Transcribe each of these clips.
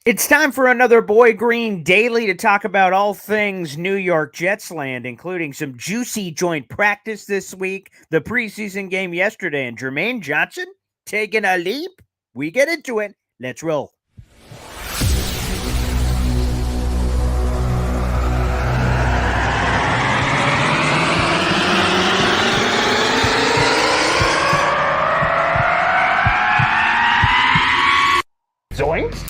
It's time for another Boy Green Daily to talk about all things New York Jets land, including some juicy joint practice this week, the preseason game yesterday, and Jermaine Johnson taking a leap. We get into it. Let's roll. Zoinks!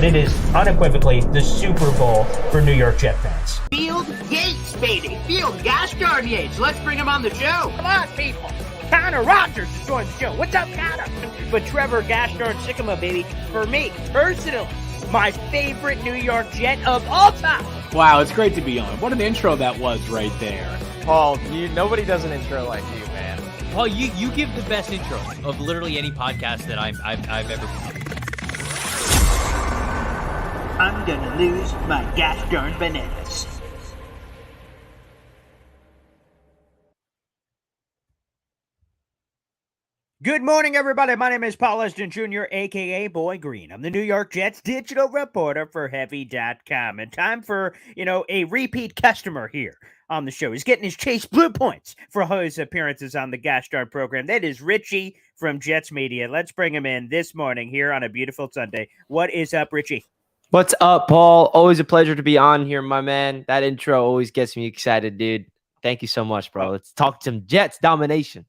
It is unequivocally the Super Bowl for New York Jet fans. Field Yates, baby. Field Gosh darn Yates. Let's bring him on the show. Come on, people. Connor Rogers is joining the show. What's up, Connor? But Trevor Gosh darn Sycamore, baby, for me, personally, my favorite New York Jet of all time. Wow, it's great to be on. What an intro that was right there. Paul, nobody does an intro like you, man. Paul, you give the best intro of literally any podcast that I've ever been. I'm gonna lose my gosh darn bananas. Good morning, everybody. My name is Paul Eston Jr., a.k.a. Boy Green. I'm the New York Jets digital reporter for Heavy.com. And time for, a repeat customer here on the show. He's getting his Chase Blue Points for all his appearances on the Gosh Darn program. That is Richie from Jets Media. Let's bring him in this morning here on a beautiful Sunday. What is up, Richie? What's up, Paul? Always a pleasure to be on here, my man. That intro always gets me excited, dude. Thank you so much, bro. Let's talk some Jets domination.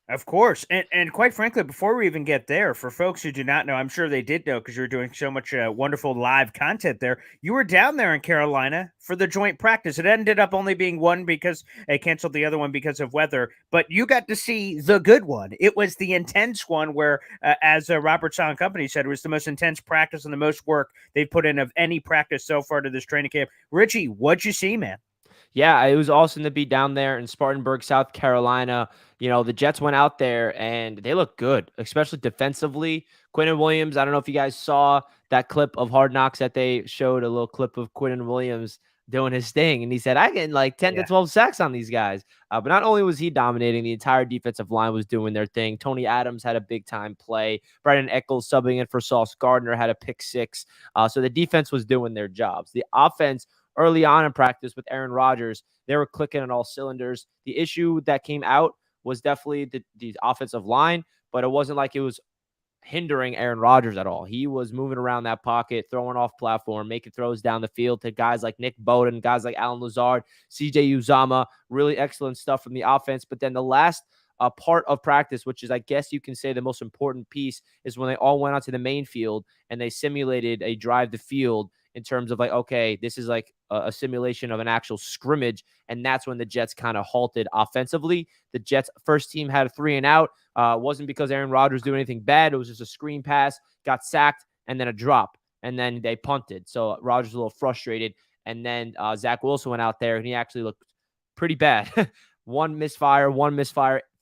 Of course. And quite frankly, before we even get there, for folks who do not know, I'm sure they did know because you were doing so much wonderful live content there. You were down there in Carolina for the joint practice. It ended up only being one because they canceled the other one because of weather. But you got to see the good one. It was the intense one where, as Robert Sala Company said, it was the most intense practice and the most work they've put in of any practice so far to this training camp. Richie, what'd you see, man? Yeah, it was awesome to be down there in Spartanburg, South Carolina. The Jets went out there and they looked good, especially defensively. Quinnen Williams, I don't know if you guys saw that clip of Hard Knocks that they showed, a little clip of Quinnen Williams doing his thing. And he said, I get like 10 to 12 sacks on these guys. But not only was he dominating, the entire defensive line was doing their thing. Tony Adams had a big-time play. Brandon Echols subbing in for Sauce Gardner had a pick six. So the defense was doing their jobs. The offense, early on in practice with Aaron Rodgers, they were clicking on all cylinders. The issue that came out was definitely the offensive line, but it wasn't like it was hindering Aaron Rodgers at all. He was moving around that pocket, throwing off platform, making throws down the field to guys like Nick Bowden, guys like Alan Lazard, CJ Uzama. Really excellent stuff from the offense. But then the last part of practice, which is, I guess you can say, the most important piece, is when they all went onto the main field and they simulated a drive the field in terms of like, okay, this is like a simulation of an actual scrimmage. And that's when the Jets kind of halted offensively. The Jets first team had a 3 and out. Wasn't because Aaron Rodgers doing anything bad. It was just a screen pass, got sacked, and then a drop. And then they punted. So Rodgers was a little frustrated. And then Zach Wilson went out there and he actually looked pretty bad. one misfire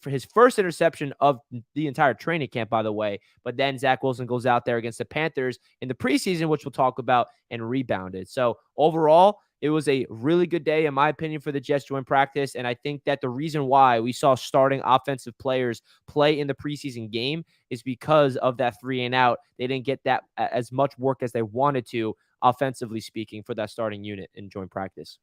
for his first interception of the entire training camp, by the way. But then Zach Wilson goes out there against the Panthers in the preseason, which we'll talk about, and rebounded. So overall, it was a really good day, in my opinion, for the Jets to win practice. And I think that the reason why we saw starting offensive players play in the preseason game is because of that 3 and out. They didn't get that as much work as they wanted to, offensively speaking, for that starting unit in joint practice.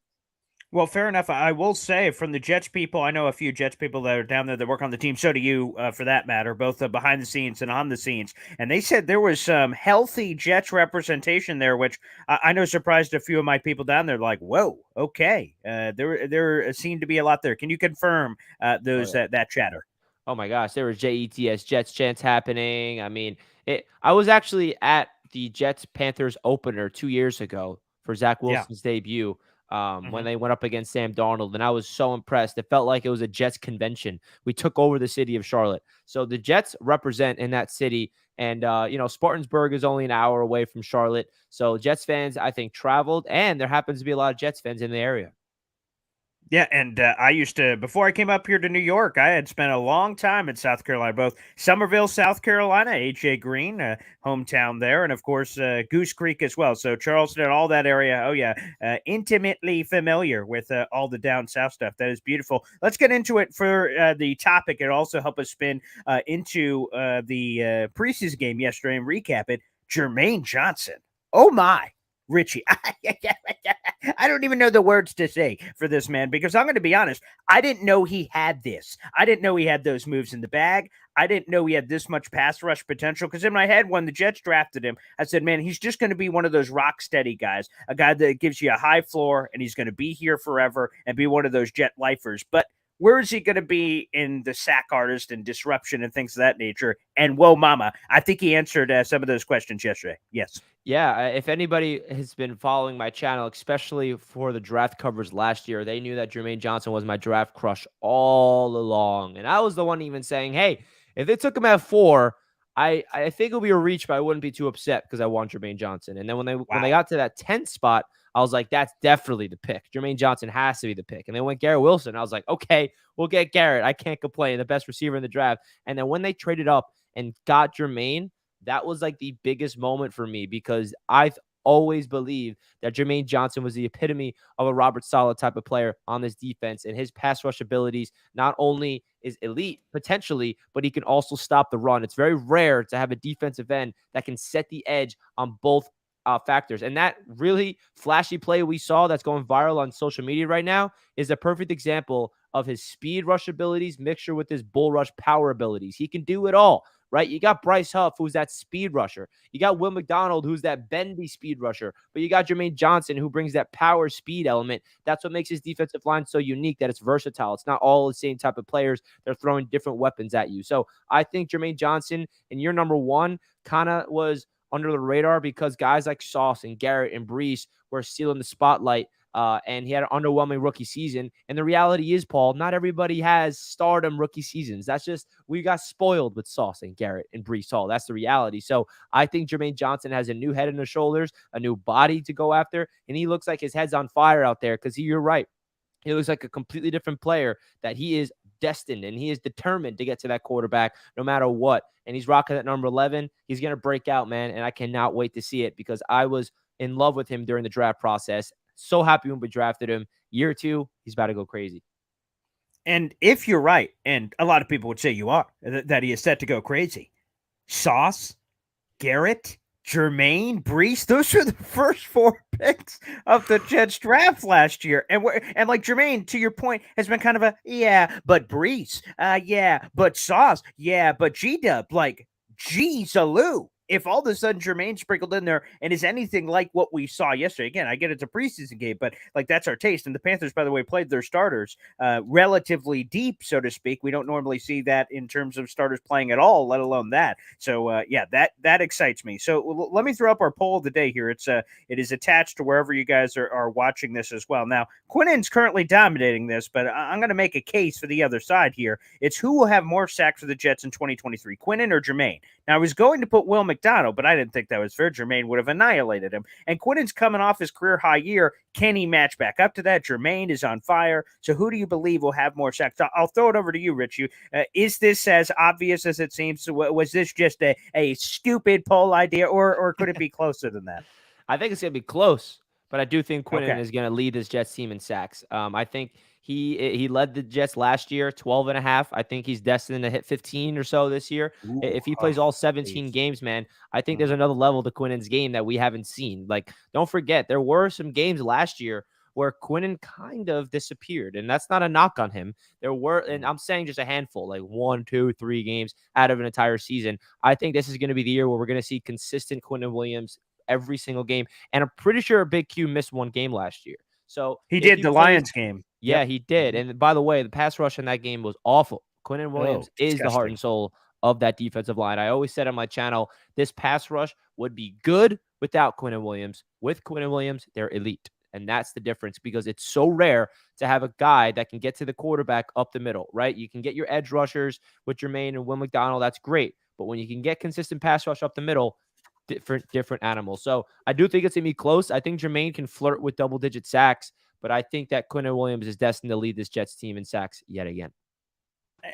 Well, fair enough. I will say from the Jets people, I know a few Jets people that are down there that work on the team. So do you, for that matter, both behind the scenes and on the scenes. And they said there was some healthy Jets representation there, which I know surprised a few of my people down there. Like, whoa, okay, there seemed to be a lot there. Can you confirm that chatter? Oh my gosh, there was Jets chants happening. I mean, I was actually at the Jets Panthers opener 2 years ago for Zach Wilson's debut. When they went up against Sam Darnold, and I was so impressed. It felt like it was a Jets convention. We took over the city of Charlotte. So the Jets represent in that city, and Spartansburg is only an hour away from Charlotte. So Jets fans, I think, traveled, and there happens to be a lot of Jets fans in the area. Yeah, and I used to, before I came up here to New York, I had spent a long time in South Carolina, both Somerville, South Carolina, A.J. Green, hometown there, and of course, Goose Creek as well. So Charleston, all that area, oh yeah, intimately familiar with all the down south stuff. That is beautiful. Let's get into it for the topic. It also help us spin into the preseason game yesterday and recap it. Jermaine Johnson. Oh my, Richie. I don't even know the words to say for this man because I'm going to be honest. I didn't know he had this. I didn't know he had those moves in the bag. I didn't know he had this much pass rush potential because in my head, when the Jets drafted him, I said, man, he's just going to be one of those rock steady guys, a guy that gives you a high floor and he's going to be here forever and be one of those Jet lifers. But where is he going to be in the sack artist and disruption and things of that nature? And whoa, mama, I think he answered some of those questions yesterday. Yes. Yeah, if anybody has been following my channel, especially for the draft covers last year, they knew that Jermaine Johnson was my draft crush all along. And I was the one even saying, hey, if they took him at 4, I think it'll be a reach, but I wouldn't be too upset because I want Jermaine Johnson. And then when they got to that 10th spot, I was like, that's definitely the pick. Jermaine Johnson has to be the pick. And they went Garrett Wilson. I was like, okay, we'll get Garrett. I can't complain. The best receiver in the draft. And then when they traded up and got Jermaine, that was like the biggest moment for me because I've always believed that Jermaine Johnson was the epitome of a Robert Saleh type of player on this defense. And his pass rush abilities not only is elite potentially, but he can also stop the run. It's very rare to have a defensive end that can set the edge on both factors. And that really flashy play we saw that's going viral on social media right now is a perfect example of his speed rush abilities mixture with his bull rush power abilities. He can do it all. Right? You got Bryce Huff, who's that speed rusher. You got Will McDonald, who's that bendy speed rusher. But you got Jermaine Johnson, who brings that power speed element. That's what makes his defensive line so unique, that it's versatile. It's not all the same type of players. They're throwing different weapons at you. So I think Jermaine Johnson in year number 1 kind of was under the radar because guys like Sauce and Garrett and Brees were stealing the spotlight. And he had an underwhelming rookie season. And the reality is, Paul, not everybody has stardom rookie seasons. That's just, we got spoiled with Sauce and Garrett and Brees Hall. That's the reality. So I think Jermaine Johnson has a new head in his shoulders, a new body to go after. And he looks like his head's on fire out there because you're right. He looks like a completely different player that he is destined and he is determined to get to that quarterback no matter what. And he's rocking at number 11. He's going to break out, man. And I cannot wait to see it because I was in love with him during the draft process. So happy when we drafted him. Year 2, he's about to go crazy. And if you're right, and a lot of people would say you are, that he is set to go crazy. Sauce, Garrett, Jermaine, Brees, those are the first 4 picks of the Jets draft last year. And like Jermaine, to your point, has been kind of a, yeah, but Brees, yeah, but Sauce, yeah, but G-Dub, like, geez, Aloo. If all of a sudden Jermaine sprinkled in there and is anything like what we saw yesterday, again, I get it's a preseason game, but like that's our taste. And the Panthers, by the way, played their starters relatively deep, so to speak. We don't normally see that in terms of starters playing at all, let alone that. So yeah, that excites me. So let me throw up our poll of the day here. It is attached to wherever you guys are watching this as well. Now, Quinnen's currently dominating this, but I'm going to make a case for the other side here. It's who will have more sacks for the Jets in 2023, Quinnen or Jermaine? Now, I was going to put Will McDonald, but I didn't think that was fair. Jermaine would have annihilated him. And Quinnen's coming off his career high year. Can he match back up to that? Jermaine is on fire. So who do you believe will have more sacks? I'll throw it over to you, Rich. Is this as obvious as it seems? Was this just a stupid poll idea, or could it be closer than that? I think it's going to be close, but I do think Quinnen is going to lead this Jets team in sacks. I think he led the Jets last year, 12.5. I think he's destined to hit 15 or so this year. Ooh, if he plays all 17 games, man, I think there's another level to Quinnen's game that we haven't seen. Like, don't forget, there were some games last year where Quinnen kind of disappeared, and that's not a knock on him. There were, and I'm saying just a handful, like 1, 2, 3 games out of an entire season. I think this is going to be the year where we're going to see consistent Quinnen Williams every single game, and I'm pretty sure Big Q missed 1 game last year. So he did the Lions game. Yeah, he did. And by the way, the pass rush in that game was awful. Quinnen Williams is the heart and soul of that defensive line. I always said on my channel, this pass rush would be good without Quinnen Williams. With Quinnen Williams, they're elite. And that's the difference because it's so rare to have a guy that can get to the quarterback up the middle, right? You can get your edge rushers with Jermaine and Will McDonald. That's great. But when you can get consistent pass rush up the middle, different animals. So I do think it's going to be close. I think Jermaine can flirt with double-digit sacks, but I think that Quinnen Williams is destined to lead this Jets team in sacks yet again.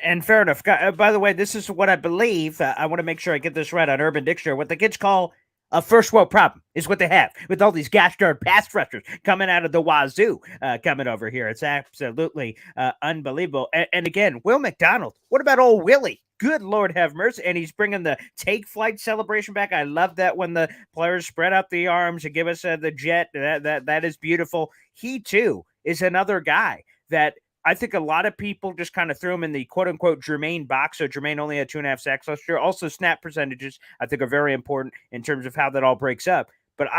And fair enough. By the way, this is what I believe. I want to make sure I get this right on Urban Dictionary. What the kids call a first world problem is what they have with all these gosh darn pass rushers coming out of the wazoo coming over here. It's absolutely unbelievable. And again, Will McDonald, what about old Willie? Good Lord have mercy. And he's bringing the take flight celebration back. I love that when the players spread out the arms and give us the jet. That is beautiful. He, too, is another guy that I think a lot of people just kind of threw him in the quote unquote Jermaine box. So Jermaine only had 2.5 sacks last year. Also, snap percentages, I think, are very important in terms of how that all breaks up. But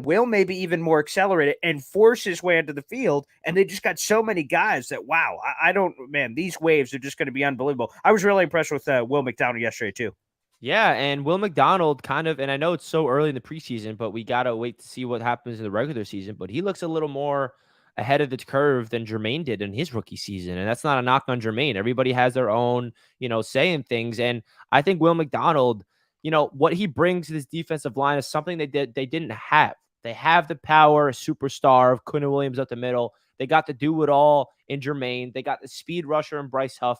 Will maybe even more accelerated and force his way into the field. And they just got so many guys that, wow, I don't, man, these waves are just going to be unbelievable. I was really impressed with Will McDonald yesterday, too. Yeah, and Will McDonald kind of, and I know it's so early in the preseason, but we got to wait to see what happens in the regular season. But he looks a little more ahead of the curve than Jermaine did in his rookie season. And that's not a knock on Jermaine. Everybody has their own, say in things. And I think Will McDonald, what he brings to this defensive line is something they didn't have. They have the power, superstar of Quinn Williams up the middle. They got to do it all in Jermaine. They got the speed rusher in Bryce Huff.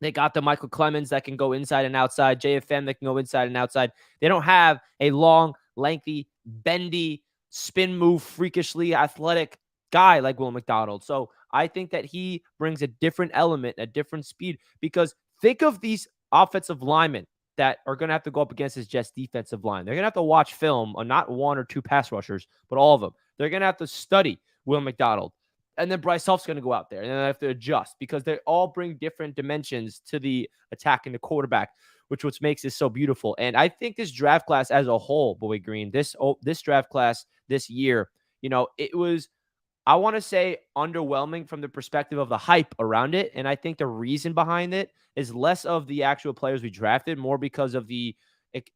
They got the Michael Clemens that can go inside and outside, JFM that can go inside and outside. They don't have a long, lengthy, bendy, spin move, freakishly athletic guy like Will McDonald. So I think that he brings a different element, a different speed, because think of these offensive linemen that are going to have to go up against his Jets defensive line. They're going to have to watch film on not one or two pass rushers, but all of them. They're going to have to study Will McDonald. And then Bryce Huff's going to go out there and then they have to adjust because they all bring different dimensions to the attack and the quarterback, which makes this so beautiful. And I think this draft class as a whole, Boy Green, this draft class this year, it was, I want to say, underwhelming from the perspective of the hype around it. And I think the reason behind it is less of the actual players we drafted, more because of the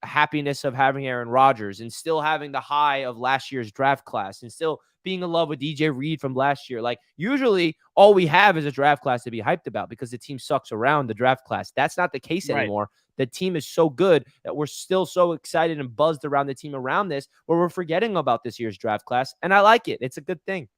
happiness of having Aaron Rodgers and still having the high of last year's draft class and still being in love with DJ Reed from last year. Like, usually all we have is a draft class to be hyped about because the team sucks around the draft class. That's not the case anymore. The team is so good that we're still so excited and buzzed around the team around this, where we're forgetting about this year's draft class. And I like it. It's a good thing.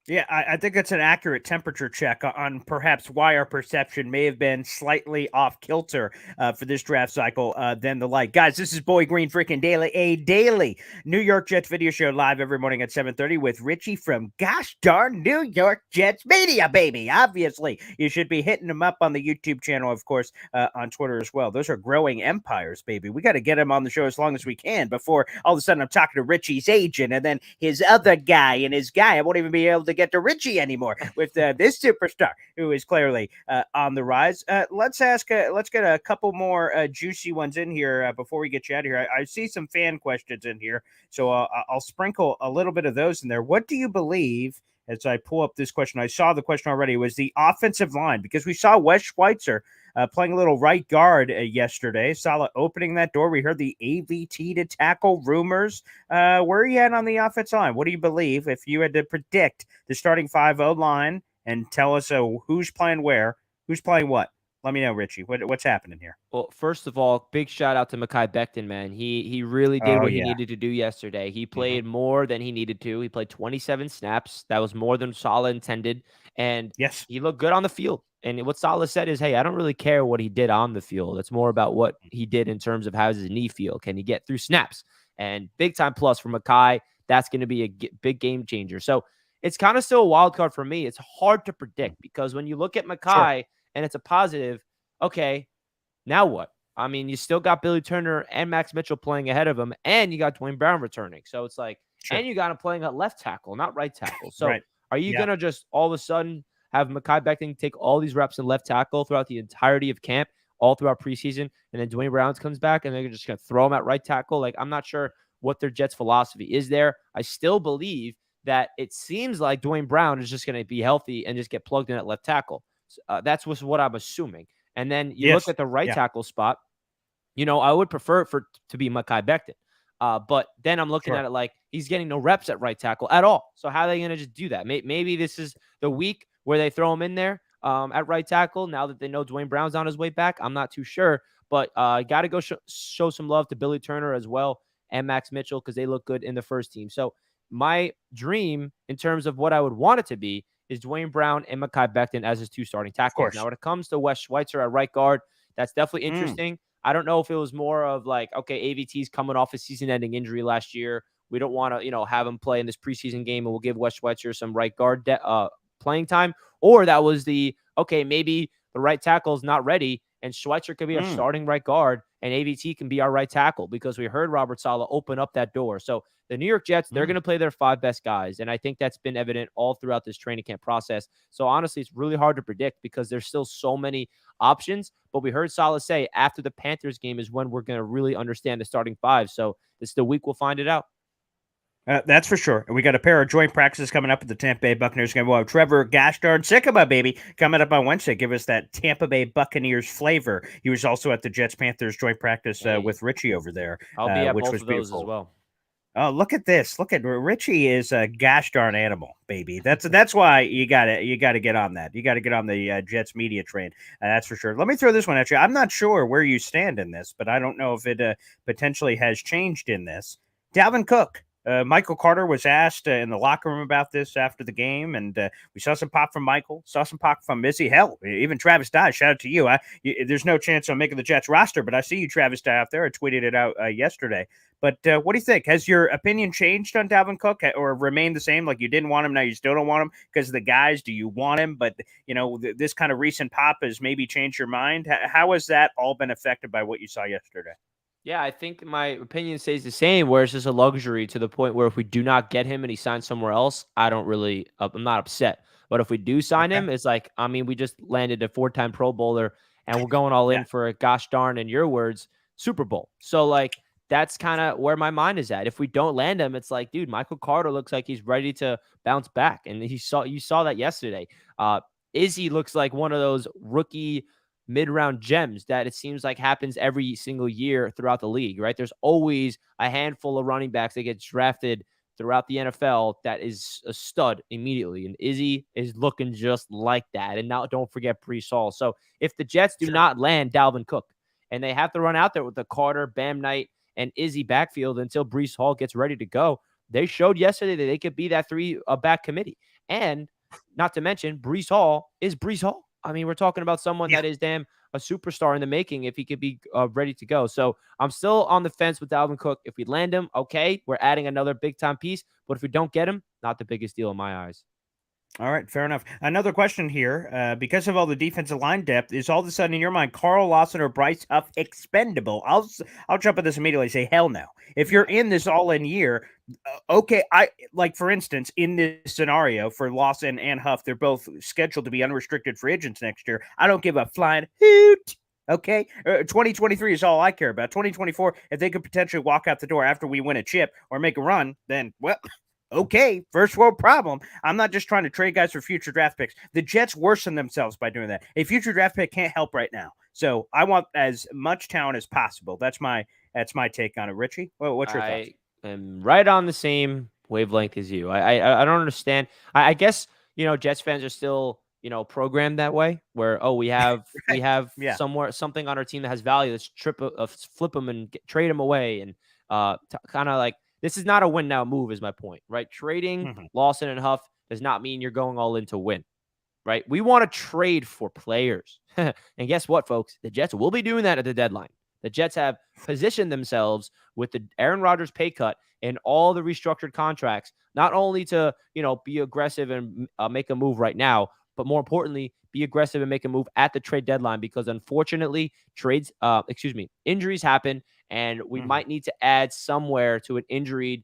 Yeah, I think that's an accurate temperature check on perhaps why our perception may have been slightly off kilter for this draft cycle than the like. Guys, this is Boy Green freaking Daily, a daily New York Jets video show live every morning at 7:30 with Richie from gosh darn New York Jets Media, baby. Obviously, you should be hitting them up on the YouTube channel, of course, on Twitter as well. Those are growing empires, baby. We got to get him on the show as long as we can before all of a sudden I'm talking to Richie's agent and then his other guy and his guy. I won't even be able to get to Richie anymore with this superstar who is clearly on the rise. Let's get a couple more juicy ones in here before we get you out of here. I see some fan questions in here, so I'll sprinkle a little bit of those in there. What do you believe, as I pull up this question, I saw the question already, was the offensive line, because we saw Wes Schweitzer playing a little right guard yesterday. Salah opening that door. We heard the AVT to tackle rumors. Where are you at on the offensive line? What do you believe if you had to predict the starting 5-0 line and tell us who's playing where, who's playing what? Let me know, Richie. What's happening here? Well, first of all, big shout out to Mekhi Becton, man. He really did what he needed to do yesterday. He played more than he needed to. He played 27 snaps. That was more than Salah intended. And yes, he looked good on the field. And what Salah said is, hey, I don't really care what he did on the field. It's more about what he did in terms of how's his knee feel. Can he get through snaps? And big time plus for Mekhi. That's going to be a big game changer. So it's kind of still a wild card for me. It's hard to predict because when you look at Mekhi and it's a positive, okay, now what? I mean, you still got Billy Turner and Max Mitchell playing ahead of him, and you got Dwayne Brown returning. So it's like, and you got him playing at left tackle, not right tackle. So are you going to just all of a sudden have Mekhi Becton take all these reps in left tackle throughout the entirety of camp, all throughout preseason, and then Dwayne Brown comes back and they're just going to throw him at right tackle? Like, I'm not sure what their Jets philosophy is there. I still believe that it seems like Dwayne Brown is just going to be healthy and just get plugged in at left tackle. That's what I'm assuming. And then you look at the right tackle spot, I would prefer it to be Mekhi Becton. But then I'm looking at it like he's getting no reps at right tackle at all. So how are they going to just do that? Maybe this is the week where they throw him in there at right tackle now that they know Dwayne Brown's on his way back. I'm not too sure. But got to go show some love to Billy Turner as well and Max Mitchell because they look good in the first team. So my dream in terms of what I would want it to be is Dwayne Brown and Mekhi Becton as his two starting tackles. Now, when it comes to Wes Schweitzer at right guard, that's definitely interesting. I don't know if it was more of like, okay, AVT's coming off a season-ending injury last year. We don't want to, have him play in this preseason game, and we'll give Wes Schweitzer some right guard playing time. Or that was okay, maybe the right tackle is not ready, and Schweitzer could be our starting right guard, and AVT can be our right tackle because we heard Robert Saleh open up that door. So the New York Jets, they're going to play their 5 best guys, and I think that's been evident all throughout this training camp process. So honestly, it's really hard to predict because there's still so many options. But we heard Saleh say after the Panthers game is when we're going to really understand the starting 5. So this is the week we'll find it out. That's for sure. We got a pair of joint practices coming up at the Tampa Bay Buccaneers game. We'll have Trevor Gashdarn Sycamore, baby, coming up on Wednesday. Give us that Tampa Bay Buccaneers flavor. He was also at the Jets-Panthers joint practice with Richie over there. I'll be at which both was of those beautiful as well. Oh, look at this! Look at Richie is a gosh darn animal, baby. That's why you got to get on that. You got to get on the Jets media train. That's for sure. Let me throw this one at you. I'm not sure where you stand in this, but I don't know if it potentially has changed in this. Dalvin Cook. Michael Carter was asked in the locker room about this after the game, and we saw some pop from Michael, saw some pop from Izzy. Hell, even Travis Dye. Shout out to you. There's no chance I'm making the Jets roster, but I see you, Travis Dye, out there. I tweeted it out yesterday. But what do you think? Has your opinion changed on Dalvin Cook or remained the same? Like you didn't want him, now you still don't want him because of the guys? Do you want him? But, this kind of recent pop has maybe changed your mind. How has that all been affected by what you saw yesterday? Yeah, I think my opinion stays the same, where it's just a luxury to the point where if we do not get him and he signs somewhere else, I'm not upset. But if we do sign him, it's like, we just landed a 4-time Pro Bowler and we're going all in for a gosh darn, in your words, Super Bowl. So like, that's kind of where my mind is at. If we don't land him, it's like, dude, Michael Carter looks like he's ready to bounce back. And you saw that yesterday. Izzy looks like one of those rookie mid-round gems that it seems like happens every single year throughout the league, right? There's always a handful of running backs that get drafted throughout the NFL that is a stud immediately. And Izzy is looking just like that. And now don't forget Brees Hall. So if the Jets do not land Dalvin Cook and they have to run out there with the Carter, Bam Knight, and Izzy backfield until Brees Hall gets ready to go, they showed yesterday that they could be that 3-back committee. And not to mention, Brees Hall is Brees Hall. We're talking about someone that is a superstar in the making if he could be ready to go. So I'm still on the fence with Dalvin Cook. If we land him, okay, we're adding another big-time piece. But if we don't get him, not the biggest deal in my eyes. All right, fair enough. Another question here. Because of all the defensive line depth, is all of a sudden in your mind Carl Lawson or Bryce Huff expendable? I'll jump at this immediately and say hell no. If you're in this all-in year, okay, for instance, in this scenario for Lawson and Huff, they're both scheduled to be unrestricted free agents next year. I don't give a flying hoot. Okay, 2023 is all I care about. 2024, if they could potentially walk out the door after we win a chip or make a run, then, well, okay, first world problem. I'm not just trying to trade guys for future draft picks. The Jets worsen themselves by doing that. A future draft pick can't help right now. So I want as much talent as possible. That's my take on it. Richie, what's your thoughts? I am right on the same wavelength as you. I don't understand. I guess, Jets fans are still, programmed that way where, we have somewhere something on our team that has value. Let's flip them and trade them away. And kind of like, this is not a win now move is my point, right? Trading Lawson and Huff does not mean you're going all in to win, right? We want to trade for players. And guess what, folks? The Jets will be doing that at the deadline. The Jets have positioned themselves with the Aaron Rodgers pay cut and all the restructured contracts, not only to, be aggressive and make a move right now, but more importantly, be aggressive and make a move at the trade deadline because unfortunately injuries happen and we might need to add somewhere to an injured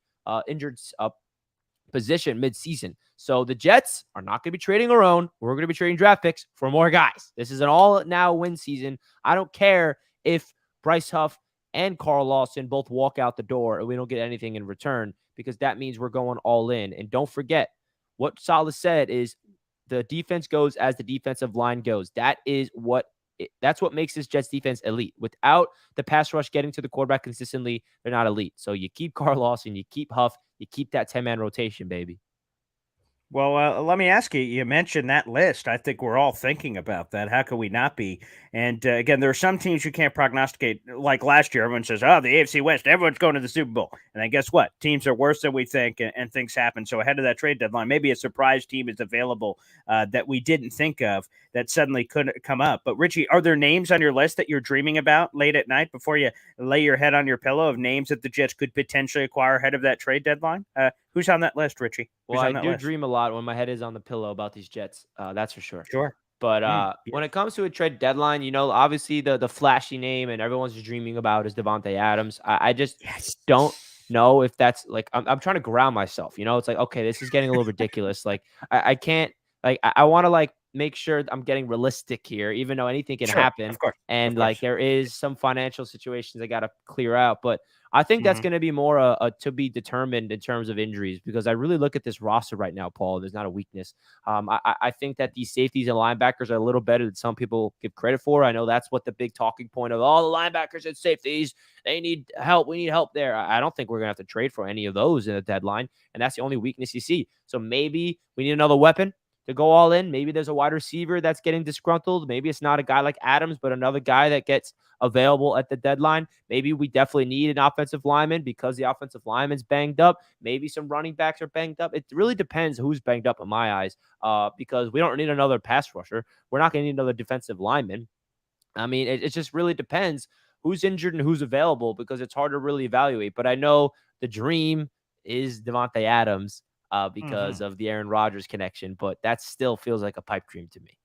position mid-season. So the Jets are not going to be trading our own. We're going to be trading draft picks for more guys. This is an all-now win season. I don't care if Bryce Huff and Carl Lawson both walk out the door and we don't get anything in return because that means we're going all in. And don't forget, what Saleh said is the defense goes as the defensive line goes. That's what makes this Jets defense elite. Without the pass rush getting to the quarterback consistently, they're not elite. So you keep Carl Lawson, you keep Huff, you keep that 10-man rotation, baby. Well, let me ask you, you mentioned that list. I think we're all thinking about that. How can we not be? And again, there are some teams you can't prognosticate. Like last year, everyone says, the AFC West, everyone's going to the Super Bowl. And then guess what? Teams are worse than we think, and things happen. So ahead of that trade deadline, maybe a surprise team is available that we didn't think of that suddenly could come up. But Richie, are there names on your list that you're dreaming about late at night before you lay your head on your pillow of names that the Jets could potentially acquire ahead of that trade deadline? Who's on that list, Richie? Well, I do dream a lot when my head is on the pillow about these Jets. That's for sure. Sure. But Yeah. when it comes to a trade deadline, obviously the flashy name and everyone's dreaming about is Devontae Adams. I just Yes. don't know if that's like I'm trying to ground myself. It's like, okay, this is getting a little ridiculous. Like I can't like I want to like make sure I'm getting realistic here, even though anything can Sure. happen. Of course. And Of like course. there is some financial situations I got to clear out. But I think that's Mhm. going to be more a to be determined in terms of injuries, because I really look at this roster right now, Paul. There's not a weakness. I think that these safeties and linebackers are a little better than some people give credit for. I know that's what the big talking point of all the linebackers and safeties, they need help. We need help there. I don't think we're going to have to trade for any of those in the deadline. And that's the only weakness you see. So maybe we need another weapon to go all in. Maybe there's a wide receiver that's getting disgruntled. Maybe it's not a guy like Adams, but another guy that gets available at the deadline. Maybe we definitely need an offensive lineman because the offensive lineman's banged up. Maybe some running backs are banged up. It really depends who's banged up in my eyes, because we don't need another pass rusher. We're not going to need another defensive lineman. I mean, it just really depends who's injured and who's available, because it's hard to really evaluate. But I know the dream is Devontae Adams because Mhm. of the Aaron Rodgers connection, but that still feels like a pipe dream to me.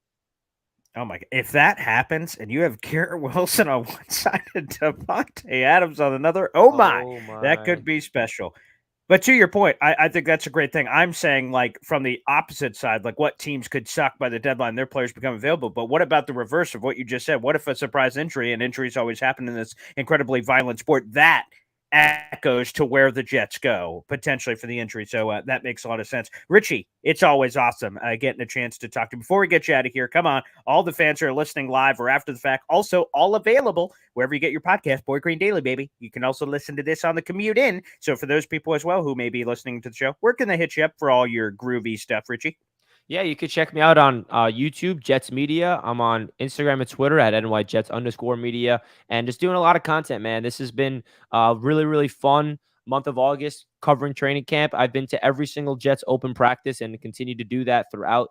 Oh my god! If that happens and you have Garrett Wilson on one side and Devontae Adams on another, oh my, Oh that could my. be special. But to your point, I think that's a great thing. I'm saying, like, from the opposite side, like what teams could suck by the deadline, their players become available. But what about the reverse of what you just said? What if a surprise injury, and injuries always happen in this incredibly violent sport, that echoes to where the Jets go potentially for the injury? So that makes a lot of sense. Richie, it's always awesome getting a chance to talk to you. Before we get you out of here, come on, all the fans who are listening live or after the fact, also all available wherever you get your podcast, Boy Green Daily, baby. You can also listen to this on the commute in. So for those people as well who may be listening to the show, where can they hit you up for all your groovy stuff, Richie? Yeah, you could check me out on YouTube, Jets Media. I'm on Instagram and Twitter at NYJets_media, and just doing a lot of content, man. This has been really, really fun month of August covering training camp. I've been to every single Jets open practice and continue to do that throughout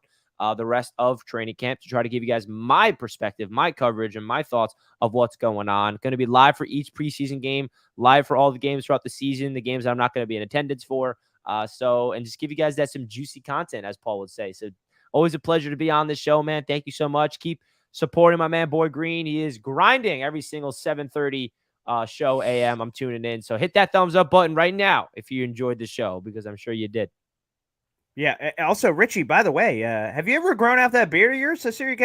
the rest of training camp to try to give you guys my perspective, my coverage, and my thoughts of what's going on. Going to be live for each preseason game, live for all the games throughout the season, the games I'm not going to be in attendance for. And just give you guys that some juicy content, as Paul would say. So always a pleasure to be on this show, man. Thank you so much. Keep supporting my man, Boy Green. He is grinding every single 7:30 show AM. I'm tuning in. So hit that thumbs up button right now if you enjoyed the show, because I'm sure you did. Yeah. Also, Richie, by the way, have you ever grown out that beard of yours? This year you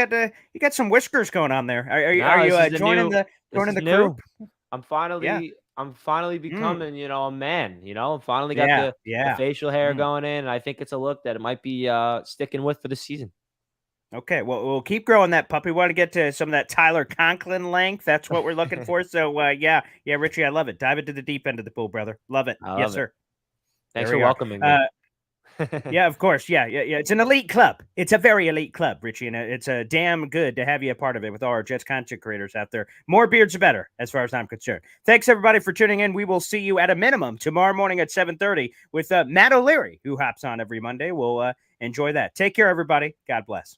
got some whiskers going on there. Are No, you this is the joining new. the This is crew? new. I'm Yeah. finally Mm. becoming, a man. I'm finally got Yeah. the Yeah. facial hair Mm. going in, and I think it's a look that it might be sticking with for the season. Okay, well, we'll keep growing that puppy. We want to get to some of that Tyler Conklin length. That's what we're looking for. So, yeah, Richie, I love it. Dive into the deep end of the pool, brother. Love it. I Yes, love it. sir. Thanks There for we are. welcoming me. Yeah, of course. Yeah. It's an elite club. It's a very elite club, Richie, and it's a damn good to have you a part of it with all our Jets content creators out there. More beards are better, as far as I'm concerned. Thanks everybody for tuning in. We will see you at a minimum tomorrow morning at 7:30 with Matt O'Leary, who hops on every Monday. We'll enjoy that. Take care, everybody. God bless.